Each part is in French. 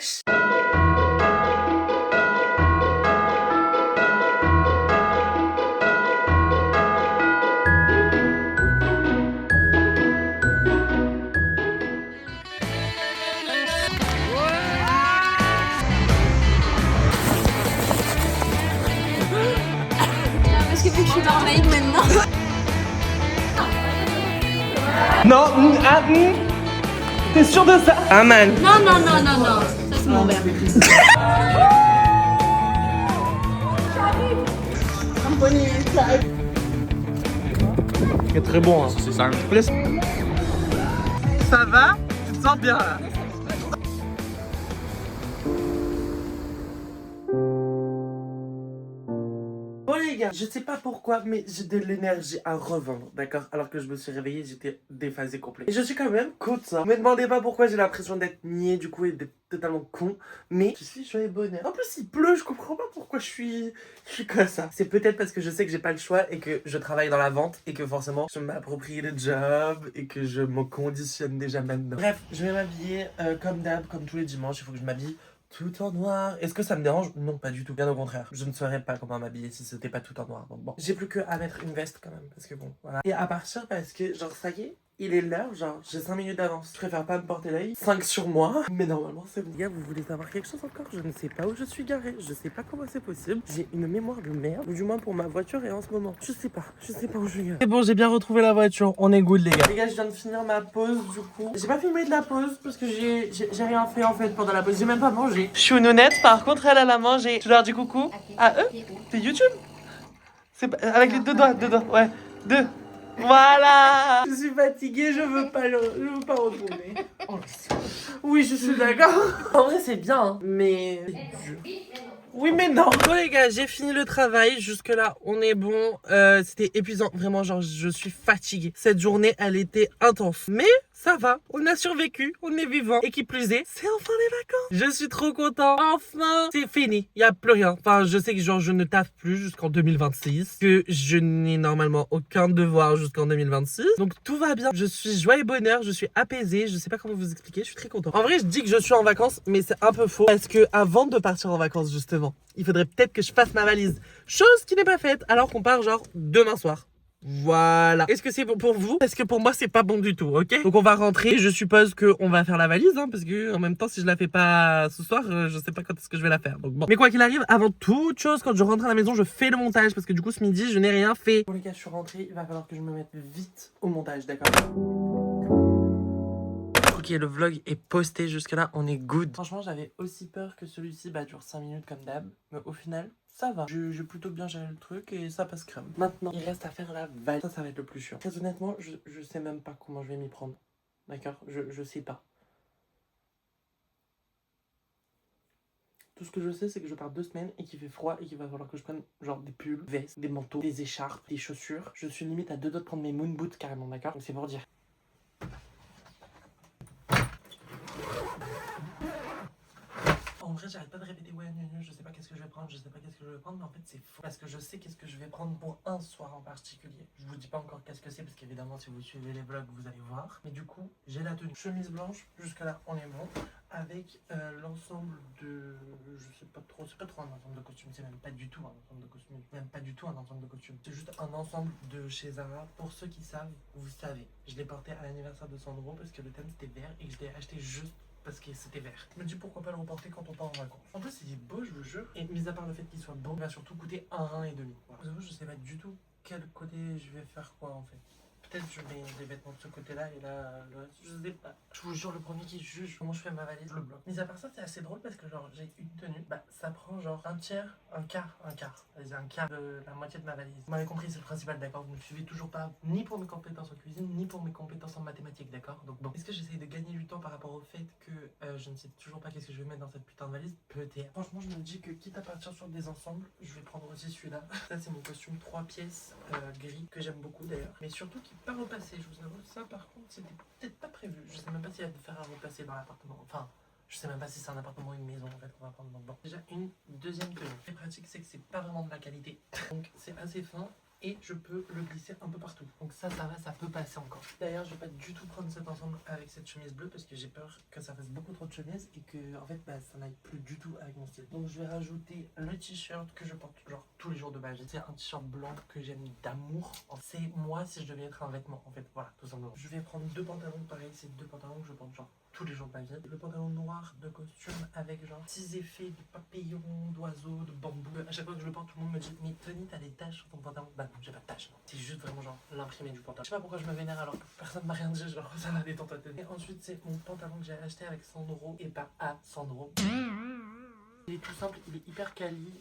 wesh. Parce que vu que je suis mermaid maintenant. Non, t'es sûr de ça? Ah man. Non, non, non, non, non. Ça, c'est mon verre. C'est très bon, hein. C'est ça. Ça va? Tu te sens bien là? Bon les gars, je sais pas pourquoi, mais j'ai de l'énergie à revendre, d'accord? Alors que je me suis réveillé, j'étais déphasé complet. Et je suis quand même content. Me demandez pas pourquoi j'ai l'impression d'être niais du coup et d'être totalement con, mais je suis joyeux bonheur. En plus il pleut, je comprends pas pourquoi je suis comme ça. C'est peut-être parce que je sais que j'ai pas le choix et que je travaille dans la vente et que forcément je m'approprie le job et que je me conditionne déjà maintenant. Bref, je vais m'habiller comme d'hab, comme tous les dimanches, il faut que je m'habille tout en noir. Est-ce que ça me dérange? Non, pas du tout. Bien au contraire. Je ne saurais pas comment m'habiller si c'était pas tout en noir. Donc bon. J'ai plus que à mettre une veste quand même. Parce que bon, voilà. Et à partir parce que, genre, ça y est, il est l'heure. Genre, j'ai 5 minutes d'avance. Je préfère pas me porter l'œil. 5 sur moi. Mais normalement, c'est bon. Les gars, vous voulez savoir quelque chose encore? Je ne sais pas où je suis garé. Je sais pas comment c'est possible. J'ai une mémoire de merde. Ou du moins pour ma voiture et en ce moment. Je sais pas. Je sais pas où je suis garé. C'est bon, j'ai bien retrouvé la voiture. On est good, les gars. Les gars, je viens de finir ma pause du coup. J'ai pas filmé de la pause parce que j'ai rien fait en fait pendant la pause. J'ai même pas mangé. Chounounette, par contre, elle a mangé. Tu leur dis coucou à eux? C'est YouTube? C'est pas... avec les deux doigts, ouais. Deux. Voilà. Je suis fatiguée, je veux pas retourner. Oui, je suis d'accord. En vrai, c'est bien, hein, mais c'est dur. Oui mais non. Bon les gars, j'ai fini le travail, jusque là on est bon. C'était épuisant, vraiment, genre je suis fatiguée. Cette journée elle était intense, mais ça va, on a survécu, on est vivant. Et qui plus est, c'est enfin les vacances. Je suis trop content, enfin c'est fini, y a plus rien. Enfin je sais que genre je ne taffe plus jusqu'en 2026, que je n'ai normalement aucun devoir jusqu'en 2026. Donc tout va bien, je suis joie et bonheur, je suis apaisée, je sais pas comment vous expliquer, je suis très content. En vrai je dis que je suis en vacances, mais c'est un peu faux, parce que avant de partir en vacances justement, il faudrait peut-être que je fasse ma valise. Chose qui n'est pas faite alors qu'on part genre demain soir. Voilà. Est-ce que c'est bon pour vous? Parce que pour moi c'est pas bon du tout, ok? Donc on va rentrer, je suppose qu'on va faire la valise, hein, parce que en même temps si je la fais pas ce soir, je sais pas quand est-ce que je vais la faire. Donc bon. Mais quoi qu'il arrive, avant toute chose, quand je rentre à la maison, je fais le montage, parce que du coup ce midi je n'ai rien fait. Bon les gars, je suis rentrée, il va falloir que je me mette vite au montage, d'accord? Ok, le vlog est posté, jusque là on est good. Franchement j'avais aussi peur que celui-ci dure 5 minutes comme d'hab, mais au final ça va. J'ai plutôt bien géré le truc et ça passe crème. Maintenant il reste à faire la valise, ça va être le plus chiant. Très honnêtement je sais même pas comment je vais m'y prendre. D'accord, je sais pas. Tout ce que je sais c'est que je pars 2 semaines et qu'il fait froid et qu'il va falloir que je prenne genre des pulls, vestes, des manteaux, des écharpes, des chaussures. Je suis limite à 2 doigts de prendre mes moon boots carrément, d'accord? Donc c'est pour dire. En vrai, j'arrête pas de répéter ouais, je sais pas qu'est-ce que je vais prendre, je sais pas qu'est-ce que je vais prendre, mais en fait c'est faux. Parce que je sais qu'est-ce que je vais prendre pour un soir en particulier. Je vous dis pas encore qu'est-ce que c'est, parce qu'évidemment si vous suivez les vlogs vous allez voir. Mais du coup, j'ai la tenue chemise blanche, jusque là on est bon. Avec l'ensemble de... je sais pas trop, c'est pas trop un ensemble de costumes, c'est même pas du tout un ensemble de costumes. Même pas du tout un ensemble de costumes. C'est juste un ensemble de chez Zara. Pour ceux qui savent, vous savez. Je l'ai porté à l'anniversaire de Sandro parce que le thème c'était vert et que je l'ai acheté juste parce que c'était vert. Je me dis pourquoi pas le reporter quand on part en vacances. En plus il est beau, je vous jure. Et mis à part le fait qu'il soit beau, il va surtout coûter 1,5 €. Voilà. Vous savez, je sais pas du tout quel côté je vais faire quoi en fait. Peut-être je mets des vêtements de ce côté-là et là, le reste, je sais pas. Je vous jure, le premier qui juge comment je fais ma valise, je le bloque. Mais à part ça, c'est assez drôle parce que genre, j'ai une tenue, ça prend genre un tiers, un quart. C'est-à-dire un quart de la moitié de ma valise. Vous m'avez compris, c'est le principal, d'accord? Vous ne me suivez toujours pas, ni pour mes compétences en cuisine, ni pour mes compétences en mathématiques, d'accord? Donc bon, est-ce que j'essaye de gagner du temps par rapport au fait que je ne sais toujours pas qu'est-ce que je vais mettre dans cette putain de valise? Peut-être. Franchement, je me dis que quitte à partir sur des ensembles, je vais prendre aussi celui-là. Ça, c'est mon costume 3 pièces gris, que j'aime beaucoup d'ailleurs. Mais surtout qui part au passé, je vous avoue. Ça, par contre, c'était peut-être pas prévu. Je sais même pas s'il y a de faire à replacer dans l'appartement. Enfin, je sais même pas si c'est un appartement ou une maison en fait qu'on va prendre. Donc bon. Déjà, une deuxième tenue. Ce qui est pratique, c'est que c'est pas vraiment de la qualité. Donc, c'est assez fin. et je peux le glisser un peu partout. Donc ça va, ça peut passer encore. D'ailleurs, je vais pas du tout prendre cet ensemble avec cette chemise bleue parce que j'ai peur que ça fasse beaucoup trop de chemises et que en fait ça n'aille plus du tout avec mon style. Donc je vais rajouter le t-shirt que je porte genre tous les jours de ma vie. C'est un t-shirt blanc que j'aime d'amour. C'est moi si je devais être un vêtement en fait. Voilà, tout simplement. Je vais prendre deux pantalons pareil, c'est deux pantalons que je porte genre tous les jours de ma vie. Le pantalon noir de costume avec genre 6 effets de papillons, d'oiseaux, de bambou. À chaque fois que je le porte, tout le monde me dit mais Tony, t'as des taches sur ton pantalon? Bah non, j'ai pas de taches. C'est juste vraiment genre l'imprimé du pantalon. Je sais pas pourquoi je me vénère alors que personne m'a rien dit, genre ça va détendre ta tête. Et ensuite c'est mon pantalon que j'ai acheté avec 100 € et pas à 100 €. Il est tout simple, il est hyper quali,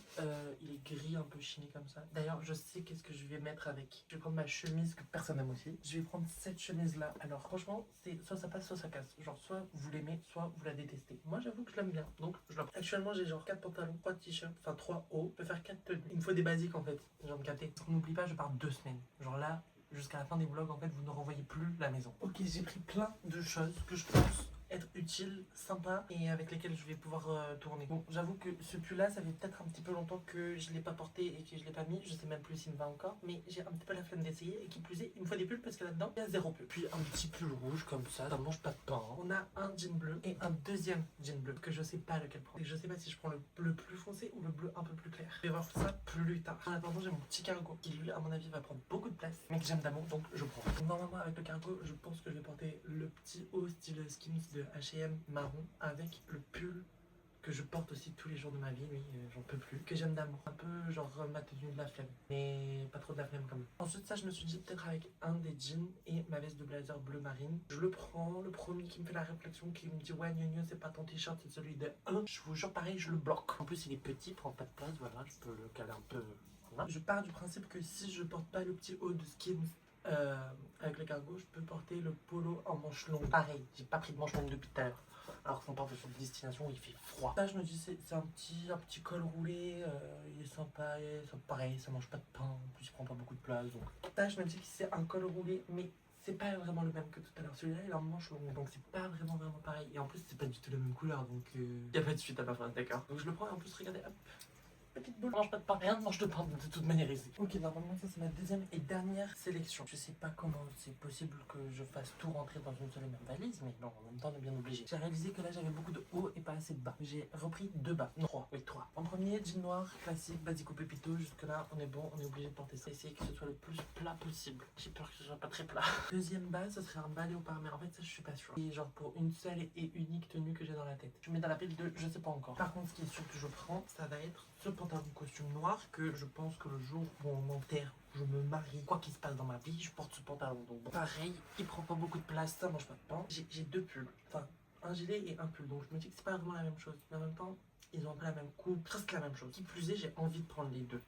il est gris un peu chiné comme ça. D'ailleurs, je sais qu'est-ce que je vais mettre avec. Je vais prendre ma chemise que personne n'aime aussi. Je vais prendre cette chemise là. Alors franchement, c'est soit ça passe, soit ça casse. Genre soit vous l'aimez, soit vous la détestez. Moi j'avoue que je l'aime bien, donc je la prends. Actuellement j'ai genre 4 pantalons, 3 t-shirts, enfin 3 hauts. Je peux faire 4 tenues. Il me faut des basiques en fait, genre me capter. N'oublie pas, je pars 2 semaines. Genre là, jusqu'à la fin des vlogs, en fait, vous ne renvoyez plus la maison. Ok, j'ai pris plein de choses que je pense être utile, sympa et avec lesquels je vais pouvoir tourner. Bon, j'avoue que ce pull là, ça fait peut-être un petit peu longtemps que je l'ai pas porté et que je l'ai pas mis. Je sais même plus s'il me va encore, mais j'ai un petit peu la flemme d'essayer et qui plus est, il me faut des pulls parce que là-dedans, il y a 0 pull. Puis un petit pull rouge comme ça mange pas de pain. On a un jean bleu et un deuxième jean bleu que je sais pas lequel prendre. Et je sais pas si je prends le bleu plus foncé ou le bleu un peu plus clair. Je vais voir ça plus tard. En attendant, j'ai mon petit cargo qui lui, à mon avis, va prendre beaucoup de place, mais que j'aime d'amour, donc je prends. Donc, normalement, avec le cargo, je pense que je vais porter le petit haut style Skims de H&M marron avec le pull que je porte aussi tous les jours de ma vie, lui, j'en peux plus, que j'aime d'amour. Un peu genre ma tenue de la flemme, mais pas trop de la flemme quand même. Ensuite ça je me suis dit peut-être avec un des jeans et ma veste de blazer bleu marine. Je le prends, le premier qui me fait la réflexion, qui me dit ouais gnogno c'est pas ton t-shirt, c'est celui de 1. Je vous jure pareil, je le bloque. En plus il est petit, il prend pas de place, voilà, je peux le caler un peu. Voilà. Je pars du principe que si je porte pas le petit haut de Skims avec le cargo, je peux porter le polo en manche longue. Pareil, j'ai pas pris de manche longue depuis tout à l'heure. Alors qu'on part sur une destination où il fait froid. Là je me dis c'est un petit col roulé, il est sympa, pareil, ça mange pas de pain, en plus il prend pas beaucoup de place. Donc là je me dis que c'est un col roulé, mais c'est pas vraiment le même que tout à l'heure. Celui-là il est en manche longue, donc c'est pas vraiment pareil. Et en plus c'est pas du tout la même couleur, donc y a pas de suite à ma phrase, d'accord. Donc je le prends et en plus regardez, hop. Petite boule, mange pas de pain, rien ne mange de pain de toute manière ici. Ok, normalement ça c'est ma deuxième et dernière sélection. Je sais pas comment c'est possible que je fasse tout rentrer dans une seule et même valise, mais non, en même temps on est bien obligé. J'ai réalisé que là j'avais beaucoup de haut et pas assez de bas. J'ai repris 2 bas, non 3, oui 3. En premier, jean noir, classique, basico pépito, jusque là on est bon, on est obligé de porter ça. Essayer que ce soit le plus plat possible. J'ai peur que ce soit pas très plat. Deuxième bas, ce serait un bas léopard, mais en fait ça je suis pas sûre. Et genre pour une seule et unique tenue que j'ai dans la tête. Je mets dans la pile de je sais pas encore. Par contre ce qui est sûr que je prends, ça va être ce pantalon costume noir que je pense que le jour où on m'enterre, je me marie, quoi qu'il se passe dans ma vie, je porte ce pantalon. Donc bon, pareil, il prend pas beaucoup de place, ça mange pas de pain. J'ai 2 pulls, enfin un gilet et un pull, donc je me dis que c'est pas vraiment la même chose. Mais en même temps, ils ont un peu la même coupe, presque la même chose. Qui plus est, j'ai envie de prendre les deux.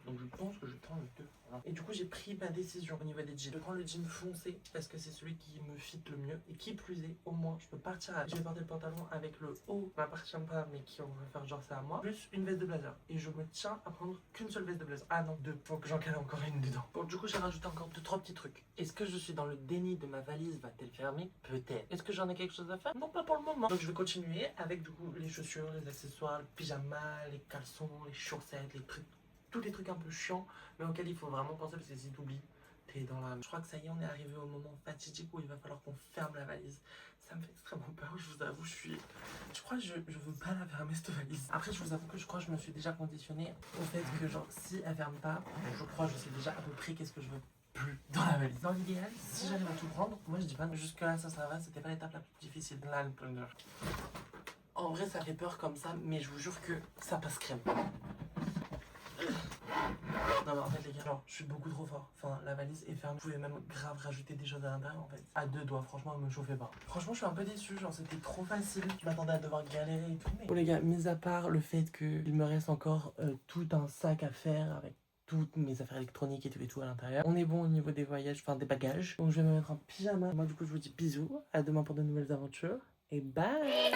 Donc je pense que je prends le 2. Voilà. Et du coup j'ai pris ma décision au niveau des jeans. Je prends le jean foncé parce que c'est celui qui me fit le mieux. Et qui plus est, au moins je peux partir à... Je vais porter le pantalon avec le haut, m'appartient pas mais qui on va faire genre c'est à moi. Plus une veste de blazer. Et je me tiens à prendre qu'une seule veste de blazer. Ah non, 2. Faut que j'en cale encore une dedans. Bon du coup j'ai rajouté encore 2-3 petits trucs. Est-ce que je suis dans le déni de ma valise? Va-t-elle fermer? Peut-être. Est-ce que j'en ai quelque chose à faire? Non, pas pour le moment. Donc je vais continuer avec du coup les chaussures, les accessoires, le pyjama, les caleçons, les chaussettes, les trucs. Tous les trucs un peu chiants, mais auxquels il faut vraiment penser parce que si t'oublies, t'es dans la... Je crois que ça y est, on est arrivé au moment fatidique où il va falloir qu'on ferme la valise. Ça me fait extrêmement peur, je vous avoue, je crois que je veux pas la fermer cette valise. Après, je vous avoue que je crois que je me suis déjà conditionné au fait que genre, si elle ferme pas, je crois que je sais déjà à peu près qu'est-ce que je veux plus dans la valise. Dans l'idéal, si j'arrive à tout prendre, moi je dis pas, jusque là ça va, c'était pas l'étape la plus difficile. Là, le plunger. En vrai, ça fait peur comme ça, mais je vous jure que ça passe crème. Non mais en fait les gars, genre, je suis beaucoup trop fort. Enfin la valise est fermée. Vous pouvez même grave rajouter des choses à l'intérieur en fait. À 2 doigts, franchement me chauffez pas. Franchement je suis un peu déçu, genre c'était trop facile. Je m'attendais à devoir galérer et tout. Mais... Bon les gars, mis à part le fait qu'il me reste encore tout un sac à faire avec toutes mes affaires électroniques et tout à l'intérieur. On est bon au niveau des voyages, enfin des bagages. Donc je vais me mettre en pyjama. Moi du coup je vous dis bisous, à demain pour de nouvelles aventures. Et bye.